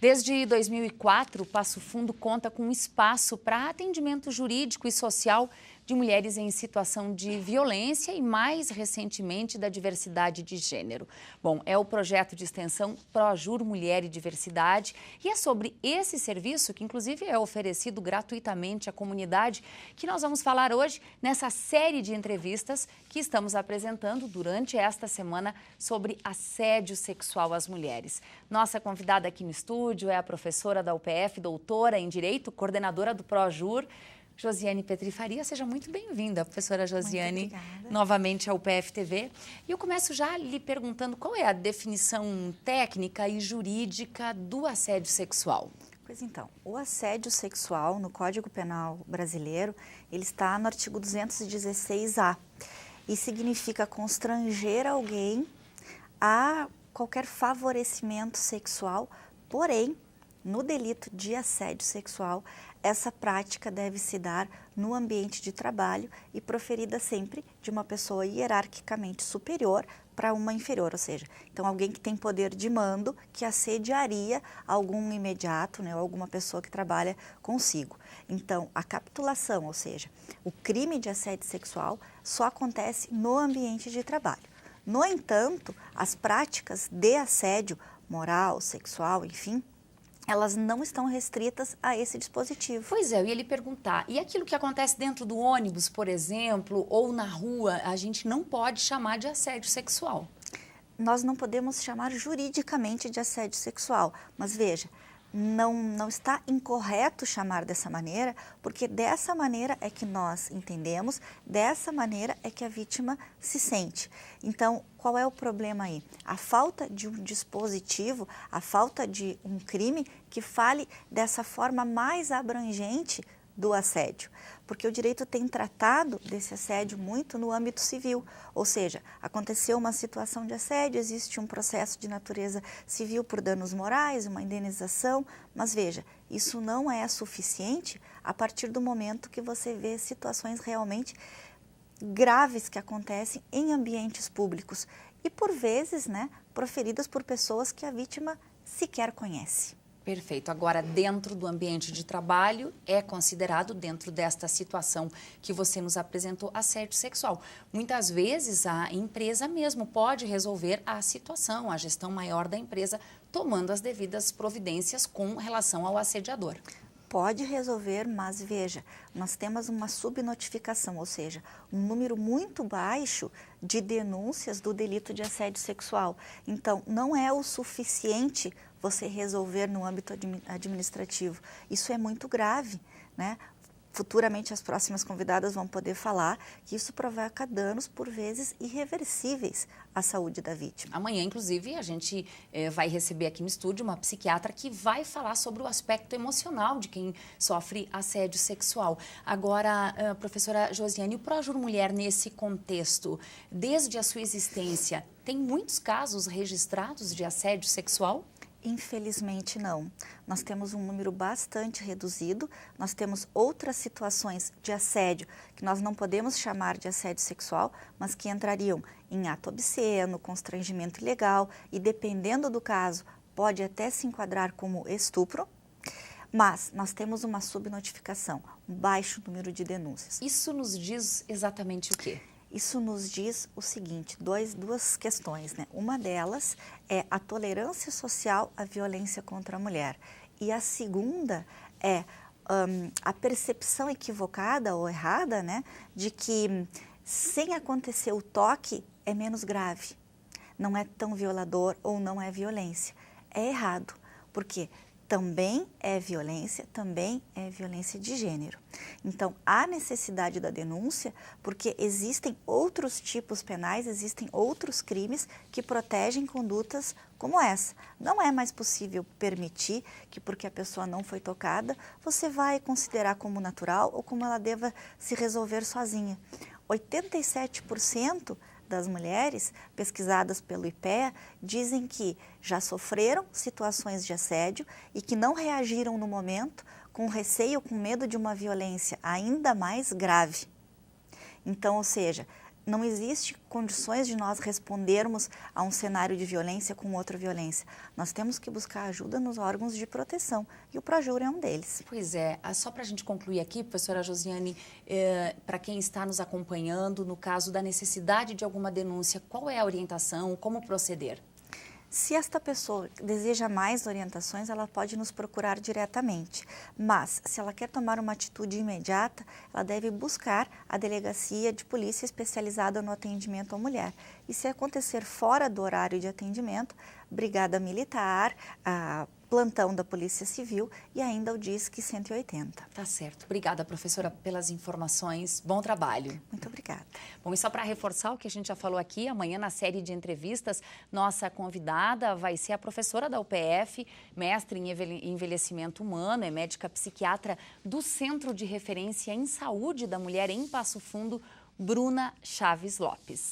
Desde 2004, Passo Fundo conta com um espaço para atendimento jurídico e social de mulheres em situação de violência e, mais recentemente, da diversidade de gênero. Bom, é o projeto de extensão ProJur Mulher e Diversidade e é sobre esse serviço, que inclusive é oferecido gratuitamente à comunidade, que nós vamos falar hoje nessa série de entrevistas que estamos apresentando durante esta semana sobre assédio sexual às mulheres. Nossa convidada aqui no estúdio é a professora da UPF, doutora em Direito, coordenadora do ProJur, Josiane Petri Faria. Seja muito bem-vinda, professora Josiane, novamente ao UPF TV. E eu começo já lhe perguntando qual é a definição técnica e jurídica do assédio sexual. Pois então, o assédio sexual no Código Penal brasileiro, ele está no artigo 216-A e significa constranger alguém a qualquer favorecimento sexual, porém, no delito de assédio sexual, essa prática deve se dar no ambiente de trabalho e proferida sempre de uma pessoa hierarquicamente superior para uma inferior, ou seja, então alguém que tem poder de mando que assediaria algum imediato, né, ou alguma pessoa que trabalha consigo. Então, a capitulação, ou seja, o crime de assédio sexual só acontece no ambiente de trabalho. No entanto, as práticas de assédio moral, sexual, enfim, elas não estão restritas a esse dispositivo. Pois é, eu ia lhe perguntar, e aquilo que acontece dentro do ônibus, por exemplo, ou na rua, a gente não pode chamar de assédio sexual? Nós não podemos chamar juridicamente de assédio sexual, mas veja, não está incorreto chamar dessa maneira, porque dessa maneira é que nós entendemos, dessa maneira é que a vítima se sente. Então, qual é o problema aí? A falta de um dispositivo, a falta de um crime que fale dessa forma mais abrangente do assédio, porque o direito tem tratado desse assédio muito no âmbito civil, ou seja, aconteceu uma situação de assédio, existe um processo de natureza civil por danos morais, uma indenização, mas veja, isso não é suficiente a partir do momento que você vê situações realmente graves que acontecem em ambientes públicos e por vezes, né, proferidas por pessoas que a vítima sequer conhece. Perfeito. Agora, dentro do ambiente de trabalho, é considerado, dentro desta situação que você nos apresentou, assédio sexual. Muitas vezes, a empresa mesmo pode resolver a situação, a gestão maior da empresa, tomando as devidas providências com relação ao assediador. Pode resolver, mas veja, nós temos uma subnotificação, ou seja, um número muito baixo de denúncias do delito de assédio sexual. Então, não é o suficiente você resolver no âmbito administrativo. Isso é muito grave, né? Futuramente as próximas convidadas vão poder falar que isso provoca danos, por vezes, irreversíveis à saúde da vítima. Amanhã, inclusive, a gente vai receber aqui no estúdio uma psiquiatra que vai falar sobre o aspecto emocional de quem sofre assédio sexual. Agora, professora Josiane, o ProJur Mulher nesse contexto, desde a sua existência, tem muitos casos registrados de assédio sexual? Infelizmente não. Nós temos um número bastante reduzido, nós temos outras situações de assédio que nós não podemos chamar de assédio sexual, mas que entrariam em ato obsceno, constrangimento ilegal e, dependendo do caso, pode até se enquadrar como estupro, mas nós temos uma subnotificação, um baixo número de denúncias. Isso nos diz exatamente o quê? Isso nos diz o seguinte, duas questões, né? Uma delas é a tolerância social à violência contra a mulher e a segunda é a percepção equivocada ou errada, né, de que sem acontecer o toque é menos grave, não é tão violador ou não é violência. É errado, porque também é violência de gênero. Então, há necessidade da denúncia porque existem outros tipos penais, existem outros crimes que protegem condutas como essa. Não é mais possível permitir que, porque a pessoa não foi tocada, você vai considerar como natural ou como ela deva se resolver sozinha. 87% das mulheres pesquisadas pelo IPEA dizem que já sofreram situações de assédio e que não reagiram no momento com receio, com medo de uma violência ainda mais grave. Então, ou seja, não existe condições de nós respondermos a um cenário de violência com outra violência. Nós temos que buscar ajuda nos órgãos de proteção e o Projur é um deles. Pois é, só para a gente concluir aqui, professora Josiane, para quem está nos acompanhando, no caso da necessidade de alguma denúncia, qual é a orientação, como proceder? Se esta pessoa deseja mais orientações, ela pode nos procurar diretamente, mas se ela quer tomar uma atitude imediata, ela deve buscar a delegacia de polícia especializada no atendimento à mulher. E se acontecer fora do horário de atendimento, brigada militar, a plantão da Polícia Civil e ainda o Disque 180. Tá certo. Obrigada, professora, pelas informações. Bom trabalho. Muito obrigada. Bom, e só para reforçar o que a gente já falou aqui, amanhã na série de entrevistas, nossa convidada vai ser a professora da UPF, mestre em envelhecimento humano, é médica psiquiatra do Centro de Referência em Saúde da Mulher em Passo Fundo, Bruna Chaves Lopes.